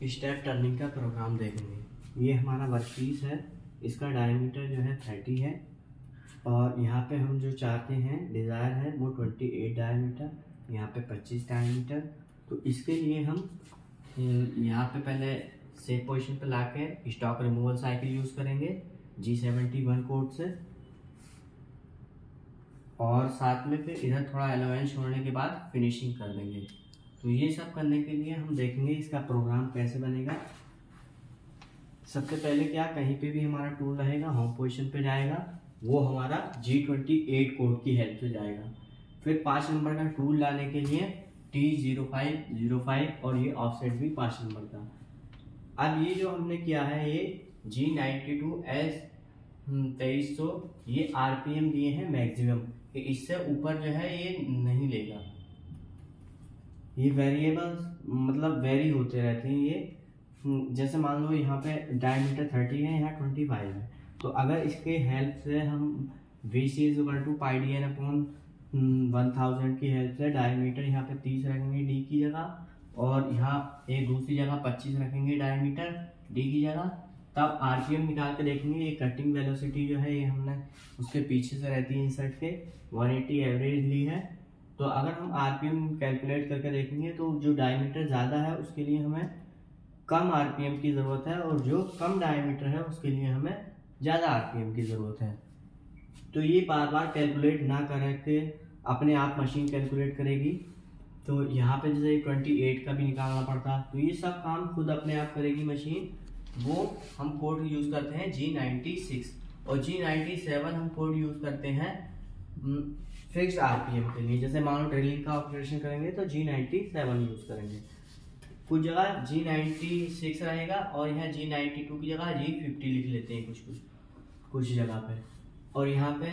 Step turning का programme देखेंगे। ये हमारा वर्कपीस है, इसका डायमीटर जो है 30 है और यहाँ पे हम जो चाहते हैं डिज़ायर है वो 28 डायमीटर, यहाँ पे 25 डायमीटर। तो इसके लिए हम यहाँ पे पहले सेफ पोजीशन पे ला के स्टॉक रिमूवल साइकिल यूज़ करेंगे G71 कोड से, और साथ में फिर इधर थोड़ा अलाउंस छोड़ने के बाद फिनिशिंग कर देंगे। तो ये सब करने के लिए हम देखेंगे इसका प्रोग्राम कैसे बनेगा। सबसे पहले क्या, कहीं पे भी हमारा टूल रहेगा होम पोजीशन पे जाएगा, वो हमारा G28 कोड की हेल्प से जाएगा। फिर 5 नंबर का टूल लाने के लिए T0505 और ये ऑफसेट भी 5 नंबर का। अब ये जो हमने किया है ये G92S2300 ये RPM दिए हैं मैक्सिमम, कि इससे ऊपर जो है ये नहीं लेगा। ये वेरिएबल्स मतलब वेरी होते रहते हैं ये, जैसे मान लो यहाँ पे डायमीटर 30 है, यहाँ 25 है, तो अगर इसके हेल्प से हम VC=πDN/1000 की हेल्प से डायमीटर यहाँ पे 30 रखेंगे डी की जगह, और यहाँ एक दूसरी जगह 25 रखेंगे डायमीटर डी की जगह, तब आरपीएम निकाल के देखेंगे। ये कटिंग वेलोसिटी जो है ये हमने उसके पीछे से रहती है इंसर्ट के 180 एवरेज ली है। तो अगर हम आरपीएम कैलकुलेट करके देखेंगे तो जो डायमीटर ज़्यादा है उसके लिए हमें कम आरपीएम की ज़रूरत है, और जो कम डायमीटर है उसके लिए हमें ज़्यादा आरपीएम की ज़रूरत है। तो ये बार बार कैलकुलेट ना करके अपने आप मशीन कैलकुलेट करेगी। तो यहाँ पे जैसे 28 का भी निकालना पड़ता, तो ये सब काम खुद अपने आप करेगी मशीन। वो हम कोड यूज़ करते हैं G96, और G97 हम कोड यूज़ करते हैं फिक्स्ड आरपीएम के लिए। जैसे मान लो ड्रिलिंग का ऑपरेशन करेंगे तो G97 यूज़ करेंगे। कुछ जगह G96 रहेगा और यहाँ G92 की जगह G50 लिख लेते हैं कुछ जगह पे। और यहाँ पे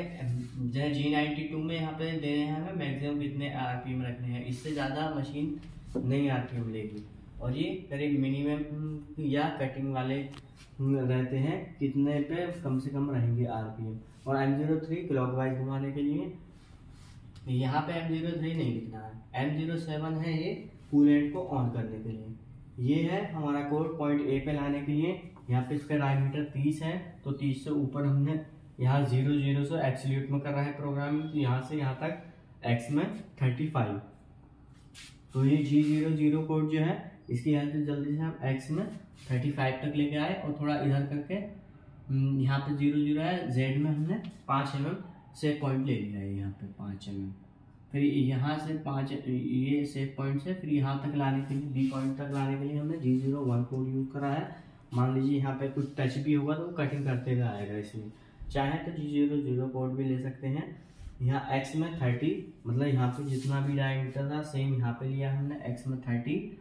जैसे G92 में यहाँ पे दे रहे हैं हमें मैक्सिमम कितने आरपीएम रखने हैं, इससे ज़्यादा मशीन नहीं आरपीएम लेगी। और ये करीब मिनिमम या कटिंग वाले रहते हैं कितने पे कम से कम रहेंगे आरपीएम। और M03 क्लॉकवाइज घुमाने के लिए यहाँ पे M03 नहीं लिखना है, M07 है ये कूलेंट को ऑन करने के लिए। ये है हमारा कोड पॉइंट ए पे लाने के लिए। यहाँ पे इसका डायमीटर 30 है, तो 30 से ऊपर हमने यहाँ 00 से एब्सोल्यूट में कर रहा है प्रोग्रामिंग, तो यहाँ से यहाँ तक एक्स में 35। तो ये G00 कोड जो है इसकी हेल्प से जल्दी से हम एक्स में 35 तक लेके आए, और थोड़ा इधर करके यहाँ पे 00 है, जेड में हमने 5 mm सेव पॉइंट ले लिया है, यहाँ पे 5 mm। फिर यहाँ से 5 ये सेव पॉइंट से फिर यहाँ तक लाने के लिए, बी पॉइंट तक लाने के लिए हमने G01 कोड यूज़ करा है। मान लीजिए यहाँ पे कुछ टच भी होगा तो वो कटिंग करते हुए आएगा, इसलिए चाहे तो G00 कोड भी ले सकते हैं। यहाँ एक्स में 30 मतलब यहाँ पे जितना भी डायमीटर था सेम यहाँ पे लिया हमने एक्स में 30,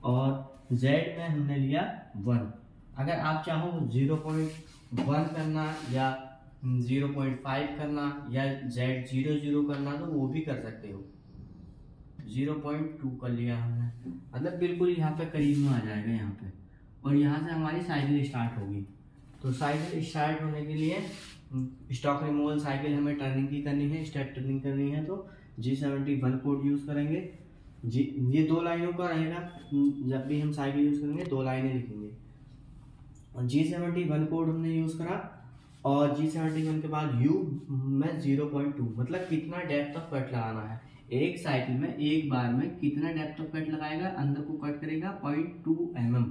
और जेड में हमने लिया 1। अगर आप चाहो 0.1 करना या 0.5 करना या Z00 करना तो वो भी कर सकते हो। 0.2 कर लिया हमने, मतलब बिल्कुल यहाँ पे करीब में आ जाएगा यहाँ पे, और यहाँ से हमारी साइकिल स्टार्ट होगी। तो साइकिल स्टार्ट होने के लिए स्टॉक रिमूवल साइकिल हमें टर्निंग की करनी है, स्टेप टर्निंग करनी है, तो G71 कोड यूज़ करेंगे। ये 2 लाइनों का रहेगा, जब भी हम साइकिल यूज़ करेंगे 2 लाइनें लिखेंगे। और G71 कोड हमने यूज़ करा, और G71 के बाद U में 0.2 मतलब कितना डेप्थ ऑफ कट लगाना है। एक साइकिल में एक बार में कितना डेप्थ ऑफ कट लगाएगा, अंदर को कट करेगा 0.2 mm।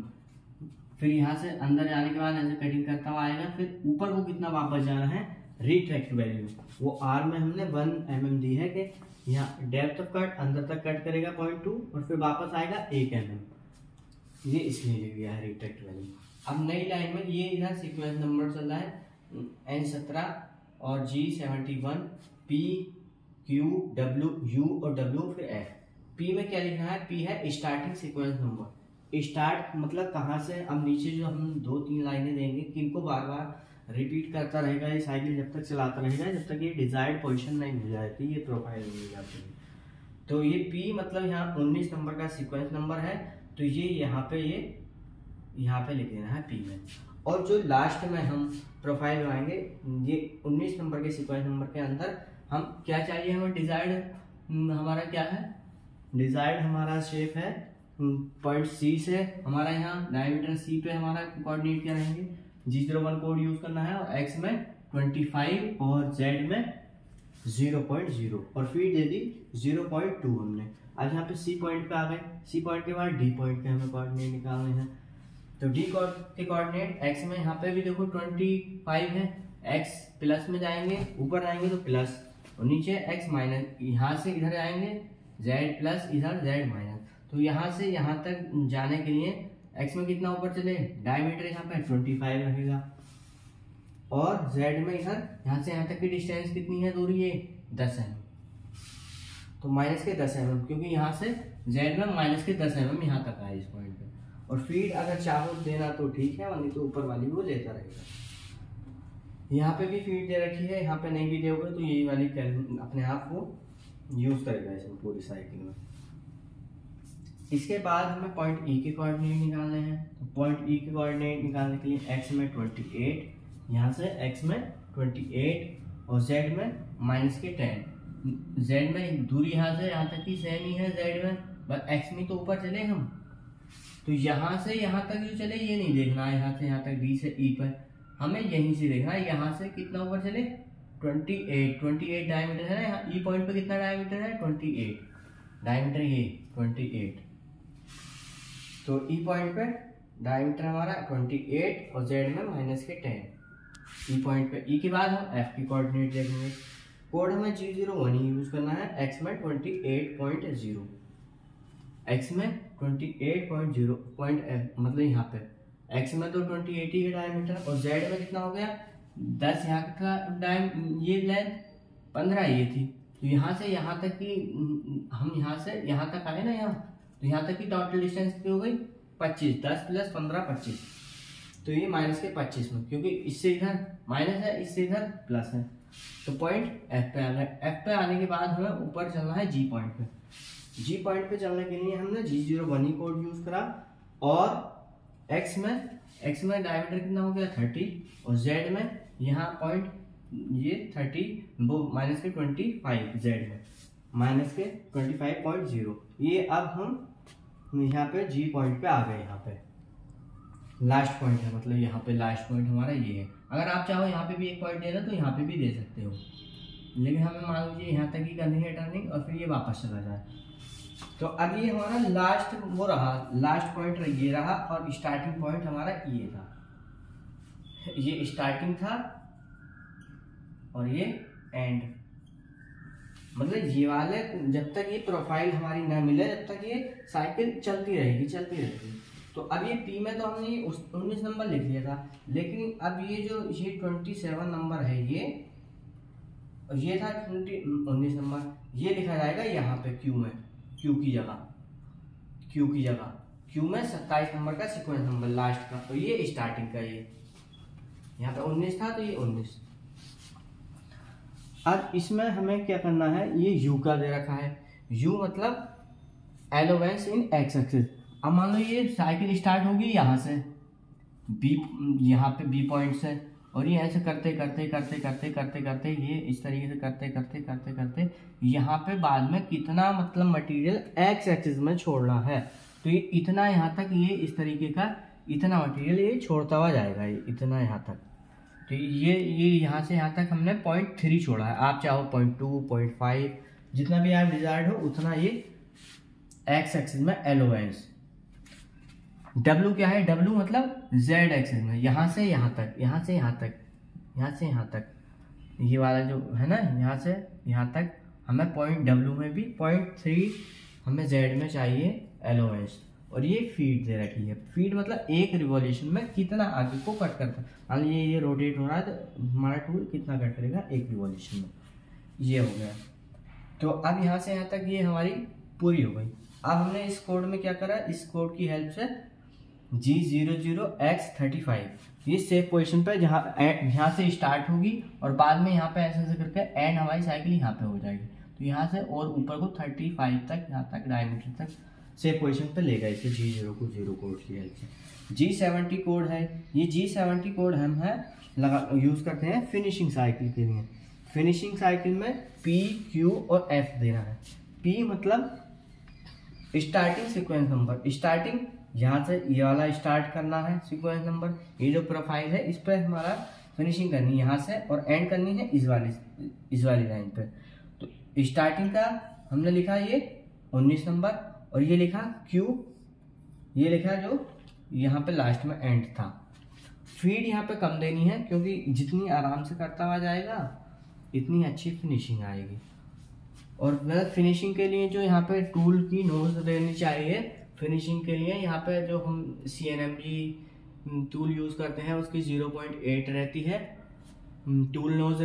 फिर यहाँ से अंदर जाने के बाद ऐसे कटिंग करता हुआ आएगा, फिर ऊपर को कितना वापस जाना है रिट्रैक्ट वैल्यू, वो R में हमने 1 mm दी है कि यहाँ डेप्थ ऑफ कट अंदर तक कट करेगा 0.2 और फिर वापस आएगा 1 mm, ये इसलिए लिख दिया है रिट्रैक्ट वैल्यू। अब नई लाइन में ये इधर सीक्वेंस नंबर चल रहा है N17 और G71 P Q W U और W फिर F। P में क्या लिखना है, P है स्टार्टिंग सीक्वेंस नंबर। स्टार्ट मतलब कहाँ से, अब नीचे जो हम 2-3 लाइनें देंगे किनको बार बार रिपीट करता रहेगा ये साइकिल, जब तक चलाता रहेगा जब तक ये डिजायर्ड पोजीशन नहीं मिल जाती, ये प्रोफाइल नहीं मिल जाती। तो ये P मतलब यहाँ 19 नंबर का सीक्वेंस नंबर है, तो ये यहाँ पे लिख देना है P में। और जो लास्ट में हम प्रोफाइल बनाएंगे ये 19 नंबर के सीक्वेंस नंबर के अंदर हम क्या चाहिए, हमें डिजायर्ड हमारा क्या है, डिजायर्ड हमारा शेप है पॉइंट सी से हमारा यहाँ डायमीटर सी पे हमारा कोऑर्डिनेट क्या रहेंगे, G01 कोड यूज करना है और x में 25 और z में 0.0 और फीड दे दी 0.2 हमने। अब यहाँ पे सी पॉइंट पे आ गए। सी पॉइंट के बाद डी पॉइंट के हमें कोऑर्डिनेट निकालने हैं। तो डी के कोऑर्डिनेट x में यहाँ पे भी देखो 25 है, x प्लस में जाएंगे, ऊपर आएंगे तो प्लस और नीचे x माइनस, यहाँ से इधर आएंगे z प्लस, इधर z माइनस। तो यहाँ से यहाँ तक जाने के लिए x में कितना ऊपर चले, डायमीटर यहाँ पे 25 रहेगा और z में इधर यहाँ से यहाँ तक की डिस्टेंस कितनी है, दूरी है 10 mm, तो माइनस के 10 mm, क्योंकि यहाँ से z में माइनस के 10 mm यहाँ तक आए इस पॉइंट पे। और फीड अगर चाहो देना तो ठीक है, वरना तो ऊपर वाली वो लेता रहेगा। यहाँ पे भी फीड दे रखी है, यहाँ पे नहीं भी दोगे तो यही वाली अपने आप को यूज करेगा इसमें पूरी साइकिल में। इसके बाद हमें पॉइंट ई के कोऑर्डिनेट निकालने हैं। तो पॉइंट ई के कोऑर्डिनेट निकालने के लिए x में 28, यहाँ से x में 28 और z में माइनस के 10। z में दूरी यहाँ से यहाँ तक की सेम ही है z में, बस x में तो ऊपर चले हम, तो यहाँ से यहाँ तक जो चले ये नहीं देखना है, यहाँ से यहाँ तक d से e पर हमें यहीं से देखना है, यहाँ से कितना ऊपर चले 28 डायमीटर है ना, यहाँ ई पॉइंट पे कितना डायमीटर है 28 डायमीटर, ये 28। तो ई पॉइंट पे डायमीटर हमारा 28 और z में माइनस के 10 ई पॉइंट पे। ई के बाद हम f की कोऑर्डिनेट देखेंगे। कोड हमें G01 ही यूज करना है। x में 28.0, x में 28.0 मतलब यहाँ पे x में तो 28 ही है डायमीटर और z में कितना हो गया 10, यहाँ का ये लेंथ 15 ये थी। तो यहाँ से यहाँ तक की हम यहाँ से यहाँ तक आए ना, यहाँ तो यहाँ तक की टोटल डिस्टेंस कितनी हो गई 25, 10 प्लस 15 25, तो ये माइनस के 25 में, क्योंकि इससे इधर माइनस है इससे इधर प्लस है। तो पॉइंट एफ पे आ गए। एफ पे आने के बाद हमें ऊपर चलना है जी पॉइंट पे। जी पॉइंट पे चलने के लिए हमने G01 ही कोड यूज करा और x में डायमीटर कितना हो गया 30 और z में यहाँ पॉइंट ये 30 वो माइनस के 25 z में माइनस के 25.0। ये अब हम यहाँ पे जी पॉइंट पे आ गए। यहाँ पे लास्ट पॉइंट है, मतलब यहाँ पे लास्ट पॉइंट हमारा ये है। अगर आप चाहो यहाँ पे भी एक पॉइंट देना तो यहाँ पे भी दे सकते हो, लेकिन हमें मान लीजिए यहाँ तक ही करनी है टर्निंग और फिर ये वापस चला जाए। तो अब ये हमारा लास्ट वो रहा, लास्ट पॉइंट ये रहा और स्टार्टिंग पॉइंट हमारा ये था। ये स्टार्टिंग था और ये एंड, मतलब ये वाले जब तक ये प्रोफाइल हमारी ना मिले तब तक ये साइकिल चलती रहेगी। तो अब ये पी में तो हमने 19 नंबर लिख लिया था, लेकिन अब ये जो ये 27 नंबर है ये था 19 नंबर, ये लिखा जाएगा यहाँ पे क्यू में, क्यू की जगह क्यू में 27 नंबर का सीक्वेंस नंबर लास्ट का। तो ये स्टार्टिंग का, ये यहाँ पे 19 था तो ये 19। अब इसमें हमें क्या करना है, ये यू का दे रखा है, यू मतलब एलोवेंस इन एक्स एक्सिस। अब मान लो ये साइकिल स्टार्ट होगी यहाँ से बी, यहाँ पे बी पॉइंट से, और ये ऐसे करते करते ये इस तरीके से करते यहाँ पे बाद में कितना मतलब मटेरियल एक्स एक्सिस में छोड़ना है। तो ये इतना यहाँ तक, ये इस तरीके का इतना मटेरियल ये छोड़ता हुआ जाएगा, ये इतना यहाँ तक। तो ये यहाँ से यहाँ तक हमने 0.3 छोड़ा है। आप चाहो 0.2 0.5 जितना भी आप डिजायर्ड हो उतना ये एक्स एक्सिस में एलोवेंस। W क्या है, W मतलब Z एक्सिस में, यहाँ से यहाँ तक ये वाला जो है ना, यहाँ से यहाँ तक हमें पॉइंट W में भी 0.3 हमें Z में चाहिए एलोवेंस। और ये फीड दे रखी है। फीड मतलब एक रिवॉल्यूशन में कितना आगे को कट करता है। मान लीजिए ये रोटेट हो रहा है तो हमारा टूल कितना कट करेगा एक रिवॉल्यूशन में, ये हो गया। तो अब यहाँ से यहाँ तक ये हमारी पूरी हो गई। अब हमने इस कोड में क्या करा, इस कोड की हेल्प से G00X35 ये सेफ पोजीशन पर यहाँ से स्टार्ट होगी और बाद में यहाँ पे ऐसे करके एंड हमारी साइकिल यहाँ पे हो जाएगी। तो यहाँ से और ऊपर को 35 तक यहाँ तक डायमीटर तक सेफ पोजीशन पे लेगा इसे G0 को 0 कोड की हेल्प से। G70 कोड है, ये G70 कोड हम है यूज करते हैं फिनिशिंग साइकिल के लिए। फिनिशिंग साइकिल में P, Q और F देना है। P मतलब स्टार्टिंग सीक्वेंस नंबर, स्टार्टिंग यहाँ से ये वाला स्टार्ट करना है सीक्वेंस नंबर, ये जो प्रोफाइल है इस पर हमारा फिनिशिंग करनी है यहाँ से, और एंड करनी है इस वाली लाइन पे। तो स्टार्टिंग का हमने लिखा ये 19 नंबर, और ये लिखा Q, ये लिखा जो यहाँ पे लास्ट में एंड था। फीड यहाँ पे कम देनी है, क्योंकि जितनी आराम से करता हुआ जाएगा इतनी अच्छी फिनिशिंग आएगी। और फिनिशिंग के लिए जो यहाँ पे टूल की नोज देनी चाहिए, फिनिशिंग के लिए यहाँ पे जो हम CNMG टूल यूज़ करते हैं उसकी 0.8 रहती है टूल नोज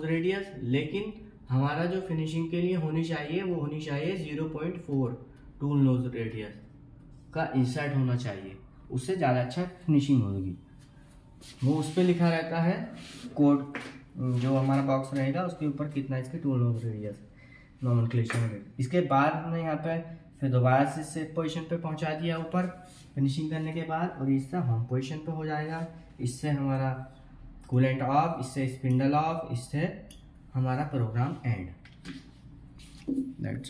रेडियस, लेकिन हमारा जो फिनिशिंग के लिए होनी चाहिए वो होनी चाहिए 0.4 टूल नोज रेडियस का इंसर्ट होना चाहिए, उससे ज़्यादा अच्छा फिनिशिंग होगी। वो उस पर लिखा रहता है कोड, जो हमारा बॉक्स रहेगा उसके ऊपर कितना इसके टूल नोज रेडियस नॉमेनक्लेचर। इसके बाद हमने यहाँ पे फिर दोबारा से सेट पोजीशन पे पहुँचा दिया ऊपर फिनिशिंग करने के बाद, और इससे होम पोजीशन पे हो जाएगा। इससे हमारा कूलेंट ऑफ, इससे स्पिंडल ऑफ, इससे हमारा प्रोग्राम एंड। That's all.